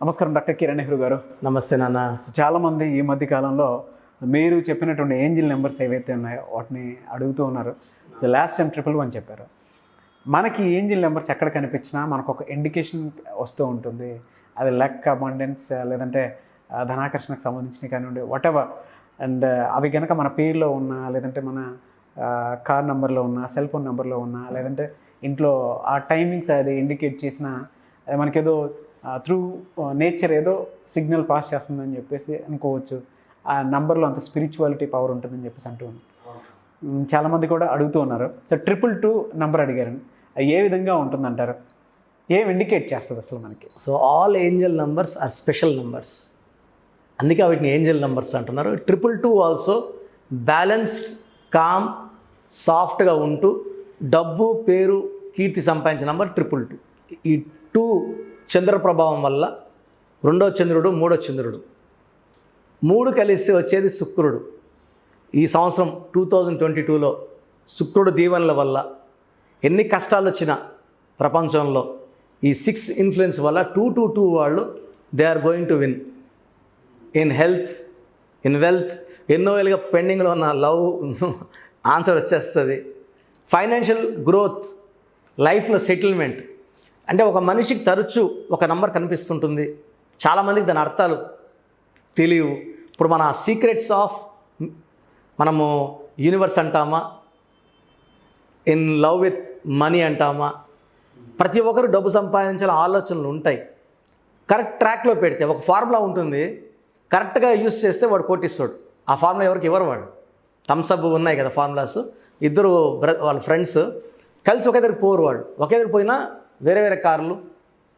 నమస్కారం డాక్టర్ కిరణ్ నెహ్రూ గారు. నమస్తే నాన్న. చాలామంది ఈ మధ్య కాలంలో మీరు చెప్పినటువంటి ఏంజిల్ నెంబర్స్ ఏవైతే ఉన్నాయో వాటిని అడుగుతూ ఉన్నారు. లాస్ట్ టైం 111 చెప్పారు. మనకి ఏంజిల్ నెంబర్స్ ఎక్కడ కనిపించినా మనకు ఒక ఇండికేషన్ వస్తూ ఉంటుంది. అది లక్, అబండెన్స్, లేదంటే ధనాకర్షణకు సంబంధించినవి కానివ్వండి, వాటెవర్. అండ్ అవి కనుక మన పేరులో ఉన్నా, లేదంటే మన కార్ నెంబర్లో ఉన్నా, సెల్ ఫోన్ నెంబర్లో ఉన్నా, లేదంటే ఇంట్లో ఆ టైమింగ్స్ అది ఇండికేట్ చేసినా మనకేదో త్రూ నేచర్ ఏదో సిగ్నల్ పాస్ చేస్తుందని చెప్పేసి అనుకోవచ్చు. ఆ నంబర్లో అంత స్పిరిచువాలిటీ పవర్ ఉంటుందని చెప్పేసి అంటూ ఉంది. చాలామంది కూడా అడుగుతూ ఉన్నారు. సో 222 నెంబర్ అడిగారు, ఏ విధంగా ఉంటుందంటారు? ఏం ఇండికేట్ చేస్తుంది అసలు మనకి? So all angel numbers are special numbers, అందుకే వీటిని ఏంజల్ నంబర్స్ అంటున్నారు. 222 ఆల్సో బ్యాలెన్స్డ్, కామ్, సాఫ్ట్గా ఉంటూ డబ్బు, పేరు, కీర్తి సంపాదించిన నంబర్ 222. ఈ 2 చంద్ర ప్రభావం వల్ల రెండో చంద్రుడు, మూడో చంద్రుడు, 3 కలిస్తే వచ్చేది శుక్రుడు. ఈ సంవత్సరం 2022లో శుక్రుడు దీవెనల వల్ల ఎన్ని కష్టాలు వచ్చినా ప్రపంచంలో ఈ 6 ఇన్ఫ్లుయెన్స్ వల్ల 222 వాళ్ళు they are going to win in health, in wealth. ఎన్నో ఏళ్ళుగా పెండింగ్లో ఉన్న లవ్ ఆన్సర్ వచ్చేస్తుంది. ఫైనాన్షియల్ గ్రోత్, లైఫ్లో సెటిల్మెంట్. అంటే ఒక మనిషికి తరచూ ఒక నంబర్ కనిపిస్తుంటుంది. చాలామందికి దాని అర్థాలు తెలియవు. ఇప్పుడు మన సీక్రెట్స్ ఆఫ్ మనము యూనివర్స్ అంటామా, ఇన్ లవ్ విత్ మనీ అంటామా. ప్రతి ఒక్కరు డబ్బు సంపాదించాల ఆలోచనలు ఉంటాయి. కరెక్ట్ ట్రాక్లో పెడితే ఒక ఫార్ములా ఉంటుంది, కరెక్ట్గా యూస్ చేస్తే వాడు కోటిస్తాడు. ఆ ఫార్ములా ఎవరికి ఇవ్వరు. వాడు థమ్సప్ ఉన్నాయి కదా ఫార్ములాస్, ఇద్దరు వాళ్ళ ఫ్రెండ్స్ కలిసి ఒకే దగ్గరికి పోరు. వాళ్ళు ఒకే దగ్గరికి పోయినా వేరే వేరే కార్లు,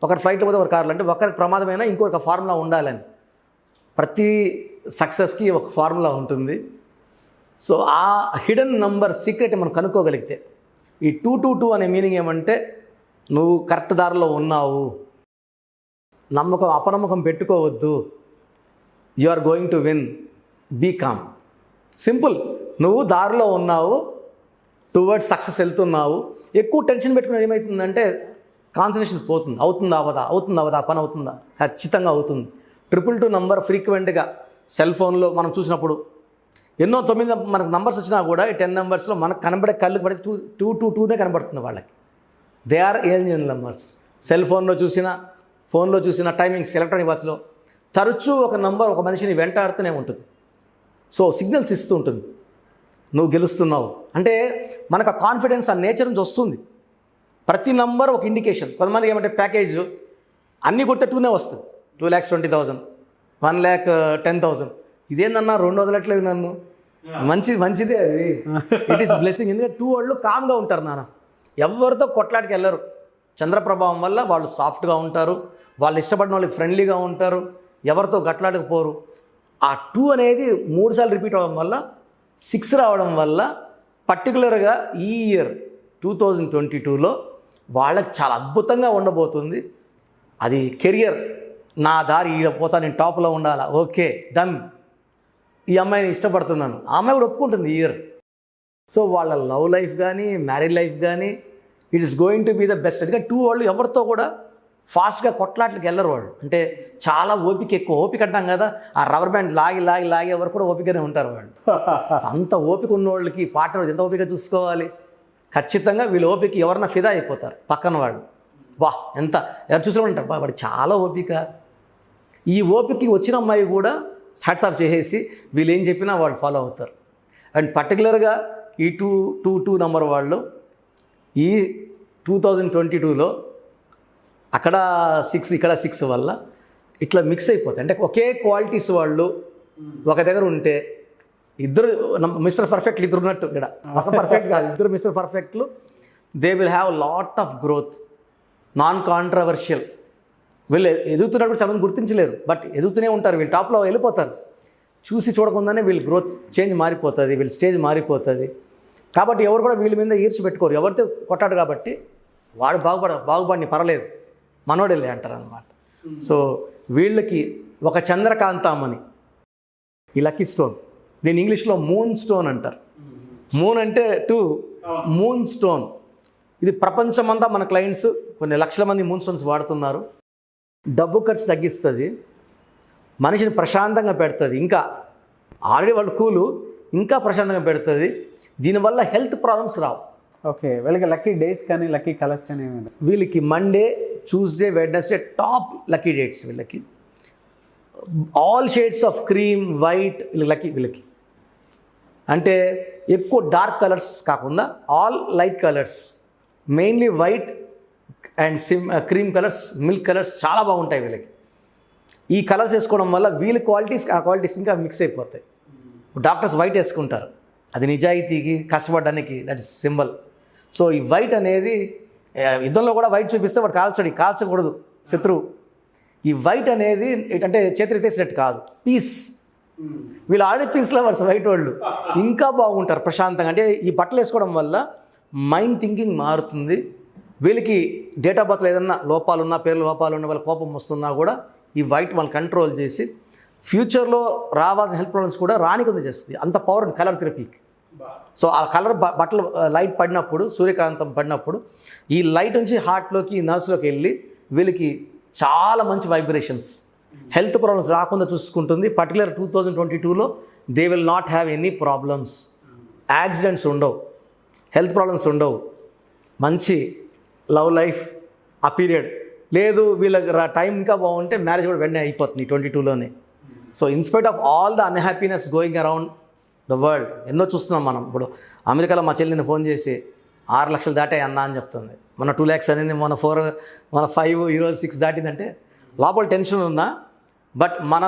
ఒకరు ఫ్లైట్లో పోతే ఒక కార్లు. అంటే ఒకరికి ప్రమాదమైనా ఇంకొక ఫార్ములా ఉండాలని. ప్రతి సక్సెస్కి ఒక ఫార్ములా ఉంటుంది. సో ఆ హిడెన్ నంబర్ సీక్రెట్ మనం కనుక్కోగలిగితే, ఈ 222 అనే మీనింగ్ ఏమంటే నువ్వు కరెక్ట్ దారిలో ఉన్నావు, నమ్మకం అపనమ్మకం పెట్టుకోవద్దు, you are going to win, be calm. Simple. నువ్వు దారిలో ఉన్నావు, టువర్డ్స్ సక్సెస్ వెళ్తున్నావు. ఎక్కువ టెన్షన్ పెట్టుకుని ఏమవుతుందంటే కాన్సన్ట్రేషన్ పోతుంది. అవుతుందా అవదా, అవుతుందా అవదా, పని అవుతుందా? ఖచ్చితంగా అవుతుంది. 222 నంబర్ ఫ్రీక్వెంట్గా సెల్ ఫోన్లో మనం చూసినప్పుడు ఎన్నో 9 మనకు నంబర్స్ వచ్చినా కూడా ఈ 10 నెంబర్స్లో మనకు కనబడే కళ్ళకు పడితే 222నే కనబడుతుంది వాళ్ళకి. They are angel numbers. Cell ఫోన్లో చూసినా, ఫోన్లో చూసినా, టైమింగ్స్, ఎలక్ట్రానిక్ వాచ్లో తరచూ ఒక నంబర్ ఒక మనిషిని వెంటాడుతూనే ఉంటుంది. సో సిగ్నల్స్ ఇస్తూ ఉంటుంది, నువ్వు గెలుస్తున్నావు అంటే. మనకు ఆ కాన్ఫిడెన్స్, ఆ నేచర్ నుంచి వస్తుంది. ప్రతి నంబర్ ఒక ఇండికేషన్. కొంతమందికి ఏమంటే ప్యాకేజ్ అన్నీ కొడితే 2నే వస్తుంది. 2,20,000, 1,10,000. ఇదేందన్నా 2 వదలట్లేదు నన్ను. మంచిదే అది. It is blessing. ఎందుకంటే 2 వాళ్ళు కామ్గా ఉంటారు నాన్న, ఎవరితో కొట్లాడికి వెళ్ళరు. చంద్రప్రభావం వల్ల వాళ్ళు సాఫ్ట్గా ఉంటారు, వాళ్ళు ఇష్టపడిన వాళ్ళకి ఫ్రెండ్లీగా ఉంటారు, ఎవరితో గట్లాడకపోరు. ఆ 2 అనేది 3 సార్లు రిపీట్ అవ్వడం వల్ల, 6 రావడం వల్ల పర్టికులర్గా ఈ ఇయర్ 2022లో వాళ్ళకి చాలా అద్భుతంగా ఉండబోతుంది. అది కెరియర్. నా దారి పోతా, నేను టాప్లో ఉండాలా, ఓకే డన్, ఈ అమ్మాయిని ఇష్టపడుతున్నాను, ఆ అమ్మాయి కూడా ఒప్పుకుంటుంది ఈ ఇయర్. సో వాళ్ళ లవ్ లైఫ్ కానీ, మ్యారేజ్ లైఫ్ కానీ, it is going to be the best. ఎందుకంటే 2 వాళ్ళు ఎవరితో కూడా ఫాస్ట్గా కొట్లాట్లకి వెళ్ళరు. వాళ్ళు అంటే చాలా ఓపిక ఎక్కువ. ఓపిక అంటాం కదా, ఆ రబ్బర్ బ్యాండ్ లాగి లాగి లాగే ఎవరు కూడా ఓపికనే ఉంటారు వాళ్ళు. అంత ఓపిక ఉన్న వాళ్ళకి పార్ట్నర్ ఎంత ఓపిక చూసుకోవాలి. ఖచ్చితంగా వీళ్ళు ఓపిక ఎవరన్నా ఫిదా అయిపోతారు పక్కన వాళ్ళు. వా ఎంత ఎవరు చూసి ఉంటారు, వాడు చాలా ఓపిక. ఈ ఓపికకి వచ్చిన అమ్మాయి కూడా హ్యాట్స్ ఆఫ్ చేసేసి వీళ్ళు ఏం చెప్పినా వాళ్ళు ఫాలో అవుతారు. అండ్ పర్టికులర్గా ఈ 222 నంబర్ వాళ్ళు ఈ 2022లో అక్కడ 6 ఇక్కడ 6 వల్ల ఇట్లా మిక్స్ అయిపోతాయి. అంటే ఒకే క్వాలిటీస్ వాళ్ళు ఒక దగ్గర ఉంటే, ఇద్దరు మిస్టర్ పర్ఫెక్ట్లు ఇద్దరు ఉన్నట్టు. ఇక్కడ ఒక పర్ఫెక్ట్ కాదు, ఇద్దరు మిస్టర్ పర్ఫెక్ట్లు. They will have lot of growth, non controversial. వీళ్ళు ఎదుగుతున్నప్పుడు చాలా మంది గుర్తించలేరు, బట్ ఎదుగుతూనే ఉంటారు. వీళ్ళు టాప్లో వెళ్ళిపోతారు. చూసి చూడకుండానే వీళ్ళు గ్రోత్ చేంజ్ మారిపోతుంది, వీళ్ళ స్టేజ్ మారిపోతుంది. కాబట్టి ఎవరు కూడా వీళ్ళ మీద ఈర్చి పెట్టుకోరు. ఎవరితో కొట్టాడు కాబట్టి వాడు బాగుపడిని పర్లేదు, మనోడెళ్ళి అంటారు అనమాట. సో వీళ్ళకి ఒక చంద్రకాంతామని, ఈ లక్కీ స్టోన్, దీని ఇంగ్లీష్లో మూన్ స్టోన్ అంటారు. మూన్ అంటే 2, మూన్ స్టోన్. ఇది ప్రపంచమంతా మన క్లయింట్స్ కొన్ని లక్షల మంది మూన్ స్టోన్స్ వాడుతున్నారు. డబ్బు ఖర్చు తగ్గిస్తుంది, మనిషిని ప్రశాంతంగా పెడుతుంది, ఇంకా ఆల్రెడీ వాళ్ళు కూలు ఇంకా ప్రశాంతంగా పెడుతుంది. దీనివల్ల హెల్త్ ప్రాబ్లమ్స్ రావు. ఓకే, వీళ్ళకి లక్కీ డేస్ కానీ లక్కీ కలర్స్ కానీ ఏమైనా? వీళ్ళకి Monday, Tuesday, Wednesday top lucky dates. వీళ్ళకి all shades of cream, white వీళ్ళకి అంటే ఎక్కువ డార్క్ కలర్స్ కాకుండా all light colours, mainly white and cream colours, milk colours చాలా బాగుంటాయి వీళ్ళకి. ఈ కలర్స్ వేసుకోవడం వల్ల వీళ్ళ క్వాలిటీస్ ఆ క్వాలిటీస్ ఇంకా మిక్స్ అయిపోతాయి. డాక్టర్స్ వైట్ వేసుకుంటారు, అది నిజాయితీకి కష్టపడడానికి, దట్ ఇస్ సింబల్. సో ఈ వైట్ అనేది యుద్ధంలో కూడా వైట్ చూపిస్తే వాడు కాల్చకూడదు శత్రువు. ఈ వైట్ అనేది అంటే చేతులు ఎత్తేసినట్టు కాదు, పీస్. వీళ్ళు ఆడే పీస్ లవర్స్ వైట్ వాళ్ళు ఇంకా బాగుంటారు ప్రశాంతంగా. అంటే ఈ బట్టలు వేసుకోవడం వల్ల మైండ్ థింకింగ్ మారుతుంది. వీళ్ళకి డేట్ ఆఫ్ బర్త్లో ఏదన్నా లోపాలున్నా, పేర్ల లోపాలున్నా, వాళ్ళ కోపం వస్తున్నా కూడా ఈ వైట్ వాళ్ళు కంట్రోల్ చేసి ఫ్యూచర్లో రావాల్సిన హెల్త్ ప్రాబ్లమ్స్ కూడా రానికుండా చేస్తుంది. అంత పవర్ కలర్ థెరపీకి. సో ఆ కలర్ బట్టలు లైట్ పడినప్పుడు, సూర్యకాంతం పడినప్పుడు ఈ లైట్ నుంచి హార్ట్లోకి, నర్వ్స్లోకి వెళ్ళి వీళ్ళకి చాలా మంచి వైబ్రేషన్స్, హెల్త్ ప్రాబ్లమ్స్ రాకుండా చూసుకుంటుంది. పర్టికులర్ 2022లో they will not have any problems, accidents ఉండవు, హెల్త్ ప్రాబ్లమ్స్ ఉండవు, మంచి లవ్ లైఫ్ ఆ పీరియడ్. లేదు వీళ్ళకి టైం ఇంకా బాగుంటే మ్యారేజ్ కూడా వెంటనే అయిపోతుంది 22లోనే. So in spite of all the unhappiness going around the world, ఎన్నో చూస్తున్నాం మనం. ఇప్పుడు అమెరికాలో మా చెల్లిని ఫోన్ చేసి 6 లక్షలు దాటాయి అన్నా అని చెప్తుంది. మన 2 lakhs అనేది మన 4, మన 5, ఈరోజు 6 దాటిందంటే లోపల టెన్షన్ ఉన్నా, బట్ మన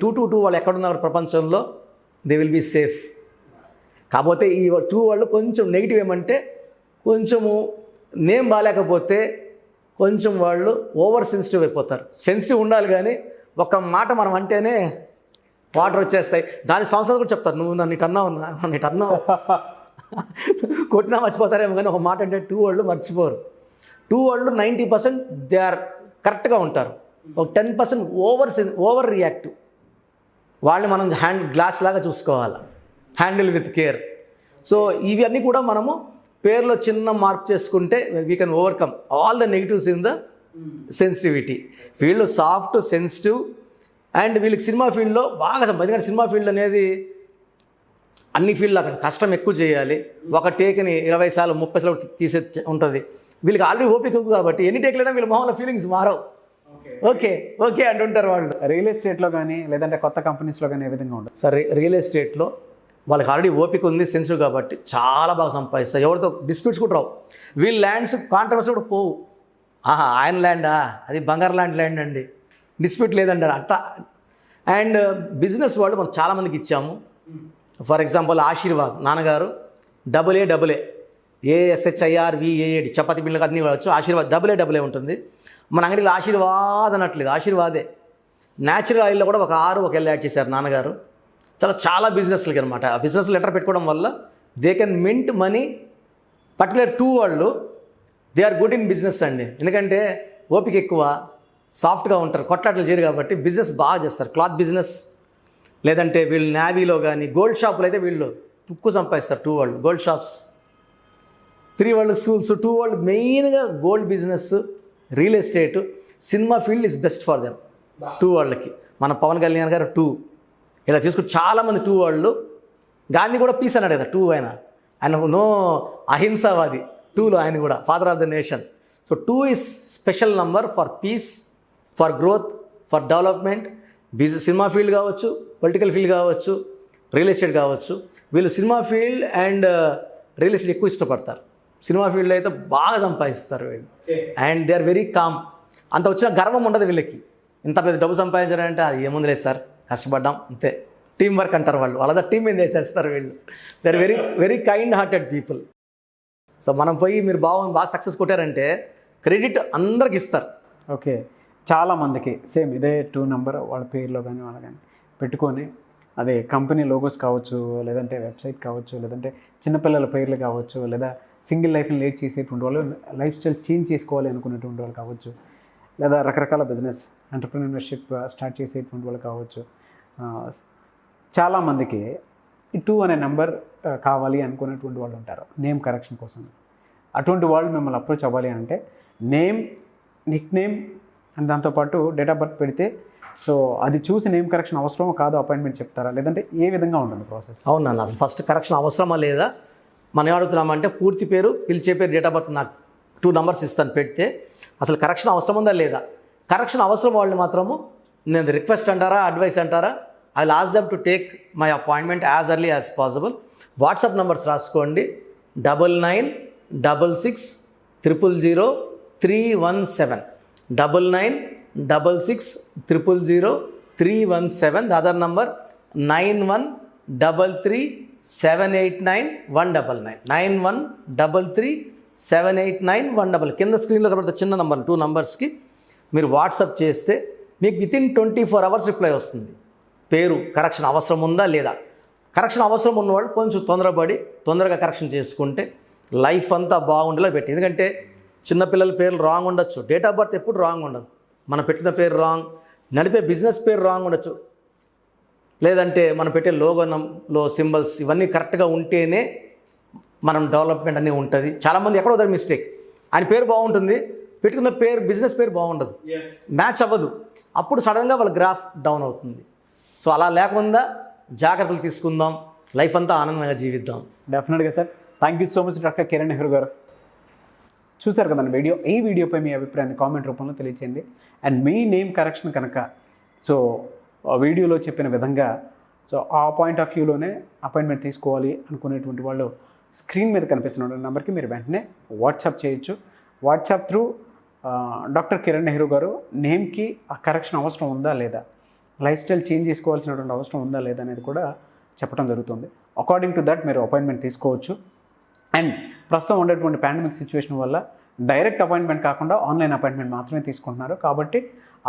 222 వాళ్ళు ఎక్కడున్నారు ప్రపంచంలో, దే విల్ బీ సేఫ్. కాకపోతే ఈ 2 వాళ్ళు కొంచెం నెగిటివ్ ఏమంటే, కొంచెము నేమ్ బాగాలేకపోతే కొంచెం వాళ్ళు ఓవర్ సెన్సిటివ్ అయిపోతారు. సెన్సిటివ్ ఉండాలి కానీ ఒక మాట మనం అంటేనే వాటర్ వచ్చేస్తాయి. దాని సంవత్సరాలు కూడా చెప్తారు, నువ్వు నన్ను ఇటు అన్నావు కొట్టినా మర్చిపోతారేమో కానీ ఒక మాట అంటే 2 వాళ్ళు మర్చిపోరు. 2 వాళ్ళు 90% దే ఆర్ కరెక్ట్గా ఉంటారు. ఒక 10% ఓవర్ రియాక్టివ్. వాళ్ళని మనం గ్లాస్ లాగా చూసుకోవాలి, హ్యాండిల్ విత్ కేర్. సో ఇవన్నీ కూడా మనము పేర్లో చిన్న మార్పు చేసుకుంటే we can overcome all the negatives in the sensitivity. వీళ్ళు సాఫ్ట్, సెన్సిటివ్, అండ్ వీళ్ళకి సినిమా ఫీల్డ్లో బాగా ఎందుకంటే సినిమా ఫీల్డ్ అనేది అన్ని ఫీల్డ్లో కష్టం ఎక్కువ చేయాలి. ఒక టేక్ని 20 సార్లు 30 సార్లు తీసే ఉంటుంది. వీళ్ళకి ఆల్రెడీ ఓపిక కాబట్టి ఎన్ని టేక్ లేదా వీళ్ళ మొహంలో ఫీలింగ్స్ మారవు. ఓకే అంటుంటారు వాళ్ళు. రియల్ ఎస్టేట్లో కానీ లేదంటే కొత్త కంపెనీస్లో కానీ ఏ విధంగా ఉంటుంది? సరే, రియల్ ఎస్టేట్లో వాళ్ళకి ఆల్రెడీ ఓపిక ఉంది, సెన్సిటివ్ కాబట్టి చాలా బాగా సంపాదిస్తారు. ఎవరితో డిస్ప్యూట్స్ కూడా రావు. వీళ్ళ ల్యాండ్స్ కాంట్రవర్సీ కూడా పోవు. ఆయన ల్యాండా, అది బంగారు ల్యాండ్ అండి, డిస్ప్యూట్ లేదండి అట్టా. అండ్ బిజినెస్ వాళ్ళు మనం చాలామందికి ఇచ్చాము. ఫర్ ఎగ్జాంపుల్ ఆశీర్వాద్ నాన్నగారు AA ASHIRVAD చపాతి బిళ్ళకి అన్నీ కావచ్చు. ఆశీర్వాద్ AA ఉంటుంది. మన అంగడిలో ఆశీర్వాద్ అనట్లేదు, ఆశీర్వాదే. న్యాచురల్ ఆయిల్లో కూడా ఒక 6 ఒక L యాడ్ చేశారు నాన్నగారు. చాలా బిజినెస్లకి అనమాట. ఆ బిజినెస్ లెటర్ పెట్టుకోవడం వల్ల they can mint money. Particular 2 వాళ్ళు they are good in business అండి. ఎందుకంటే ఓపిక ఎక్కువ, సాఫ్ట్గా ఉంటారు, కొట్లాటలు చేయరు కాబట్టి బిజినెస్ బాగా చేస్తారు. క్లాత్ బిజినెస్, లేదంటే వీళ్ళు నేవీలో కానీ గోల్డ్ షాపులు అయితే వీళ్ళు తుక్కు సంపాదిస్తారు. 2 వాళ్ళు గోల్డ్ షాప్స్, 3 వాళ్ళు స్కూల్స్, 2 వాళ్ళు మెయిన్గా gold business, real estate, cinema field is best for them. 2 వాళ్ళకి మన పవన్ కళ్యాణ్ గారు 2 ఇలా తీసుకుని చాలామంది 2 వాళ్ళు. గాంధీ కూడా పీస్ అన్నాడు కదా 2 ఆయన నో అహింసావాది 2లో ఆయన కూడా father of the nation. So 2 is special number for peace, for growth, for development. Cinema field కావచ్చు, పొలిటికల్ ఫీల్డ్ కావచ్చు, రియల్ ఎస్టేట్ కావచ్చు. వీళ్ళు cinema field and real estate ఎక్కువ ఇష్టపడతారు. సినిమా ఫీల్డ్లో అయితే బాగా సంపాదిస్తారు వీళ్ళు. And they are very calm. అంత వచ్చిన గర్వం ఉండదు వీళ్ళకి. ఇంత పెద్ద డబ్బు సంపాదించారంటే అది ఏముంది లేదు సార్, కష్టపడ్డాం అంతే, టీం వర్క్ అంటారు వాళ్ళు. వాళ్ళ టీం మీద వేసేస్తారు వీళ్ళు. They are very kind hearted people. So మనం పోయి మీరు బాగా సక్సెస్ కొట్టారంటే క్రెడిట్ అందరికి ఇస్తారు. ఓకే, చాలామందికి సేమ్ ఇదే 2 నెంబర్ వాళ్ళ పేర్లో కానీ వాళ్ళ కానీ పెట్టుకొని, అదే కంపెనీ లోగోస్ కావచ్చు, లేదంటే వెబ్సైట్ కావచ్చు, లేదంటే చిన్నపిల్లల పేర్లు కావచ్చు, లేదా సింగిల్ లైఫ్ని లీడ్ చేసేటువంటి వాళ్ళు, లైఫ్ స్టైల్ చేంజ్ చేసుకోవాలి అనుకునేటువంటి వాళ్ళు కావచ్చు, లేదా రకరకాల బిజినెస్ ఎంటర్‌ప్రెన్యూర్‌షిప్ స్టార్ట్ చేసేటువంటి వాళ్ళు కావచ్చు. చాలామందికి ఈ 2 అనే నెంబర్ కావాలి అనుకునేటువంటి వాళ్ళు ఉంటారు నేమ్ కరెక్షన్ కోసం. అటువంటి వాళ్ళు మిమ్మల్ని అప్రోచ్ అవ్వాలి అంటే నేమ్, నిక్ నేమ్ అండ్ దాంతోపాటు డేట్ ఆఫ్ బర్త్ పెడితే సో అది చూసి నేమ్ కరెక్షన్ అవసరమో కాదో అపాయింట్మెంట్ చెప్తారా, లేదంటే ఏ విధంగా ఉంటుంది ప్రాసెస్? అవునన్న, అసలు ఫస్ట్ కరెక్షన్ అవసరమా లేదా మనం అడుగుతున్నామంటే పూర్తి పేరు, పిలిచే పేరు, డేట్ ఆఫ్ బర్త్ నాకు 2 numbers ఇస్తాను పెడితే అసలు కరెక్షన్ అవసరం ఉందా లేదా. కరెక్షన్ అవసరం వాళ్ళని మాత్రము నేను రిక్వెస్ట్ అంటారా, అడ్వైస్ అంటారా, I will ask them to take my appointment as early as possible. WhatsApp numbers రాసుకోండి 9996000317, 9996000317. The other number 9133789199, 9133789199. కింద స్క్రీన్లో కనబడుతున్న చిన్న నంబర్ 2 numbers మీరు వాట్సాప్ చేస్తే మీకు వితిన్ 24 hours రిప్లై వస్తుంది. పేరు కరెక్షన్ అవసరం ఉందా లేదా. కరెక్షన్ అవసరం ఉన్నవాళ్ళు కొంచెం తొందరగా కరెక్షన్ చేసుకుంటే లైఫ్ అంతా బాగుండేలా పెట్టి. ఎందుకంటే చిన్నపిల్లల పేర్లు రాంగ్ ఉండొచ్చు, డేట్ ఆఫ్ బర్త్ ఎప్పుడు రాంగ్ ఉండదు, మనం పెట్టిన పేరు రాంగ్, నడిపే బిజినెస్ పేరు రాంగ్ ఉండొచ్చు, లేదంటే మనం పెట్టే లోగోలో సింబల్స్ ఇవన్నీ కరెక్ట్గా ఉంటేనే మనం డెవలప్మెంట్ అనేది ఉంటుంది. చాలామంది ఎక్కడో దగ్గర మిస్టేక్, ఆయన పేరు బాగుంటుంది, పెట్టుకున్న పేరు బిజినెస్ పేరు బాగుండదు, మ్యాచ్ అవ్వదు, అప్పుడు సడన్గా వాళ్ళ గ్రాఫ్ డౌన్ అవుతుంది. సో అలా లేకుండా జాగ్రత్తలు తీసుకుందాం, లైఫ్ అంతా ఆనందంగా జీవిద్దాం. డెఫినెట్గా sir. Thank you so much doctor Kiran Nehru గారు. చూసారు కదండి వీడియో. ఈ వీడియోపై మీ అభిప్రాయాన్ని కామెంట్ రూపంలో తెలియచేయండి. అండ్ మీ నేమ్ కరెక్షన్ కనుక సో వీడియోలో చెప్పిన విధంగా సో ఆ పాయింట్ ఆఫ్ వ్యూలోనే అపాయింట్మెంట్ తీసుకోవాలి అనుకునేటువంటి వాళ్ళు స్క్రీన్ మీద కనిపిస్తున్న నెంబర్కి మీరు వెంటనే వాట్సాప్ చేయొచ్చు. WhatsApp through doctor Kiran Nehru గారు నేమ్కి ఆ కరెక్షన్ అవసరం ఉందా లేదా, లైఫ్ స్టైల్ చేంజ్ చేసుకోవాల్సినటువంటి అవసరం ఉందా లేదా అనేది కూడా చెప్పడం జరుగుతుంది. అకార్డింగ్ టు దట్ మీరు అపాయింట్మెంట్ తీసుకోవచ్చు. అండ్ ప్రస్తుతం ఉండేటువంటి పాండమిక్ సిచ్యువేషన్ వల్ల డైరెక్ట్ అపాయింట్మెంట్ కాకుండా ఆన్లైన్ అపాయింట్మెంట్ మాత్రమే తీసుకుంటున్నారు. కాబట్టి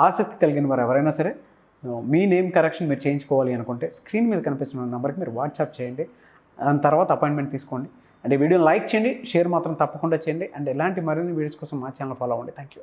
ఆసక్తి కలిగిన వారు ఎవరైనా సరే మీ నేమ్ కరెక్షన్ మీరు చేయించుకోవాలి అనుకుంటే స్క్రీన్ మీద కనిపిస్తున్న నెంబర్కి మీరు వాట్సాప్ చేయండి. దాని తర్వాత అపాయింట్మెంట్ తీసుకోండి. అండ్ ఈ వీడియోని లైక్ చేయండి, షేర్ మాత్రం తప్పకుండా చేయండి. అండ్ ఇలాంటి మరిన్ని వీడియోస్ కోసం మా ఛానల్ ఫాలో అవ్వండి. Thank you.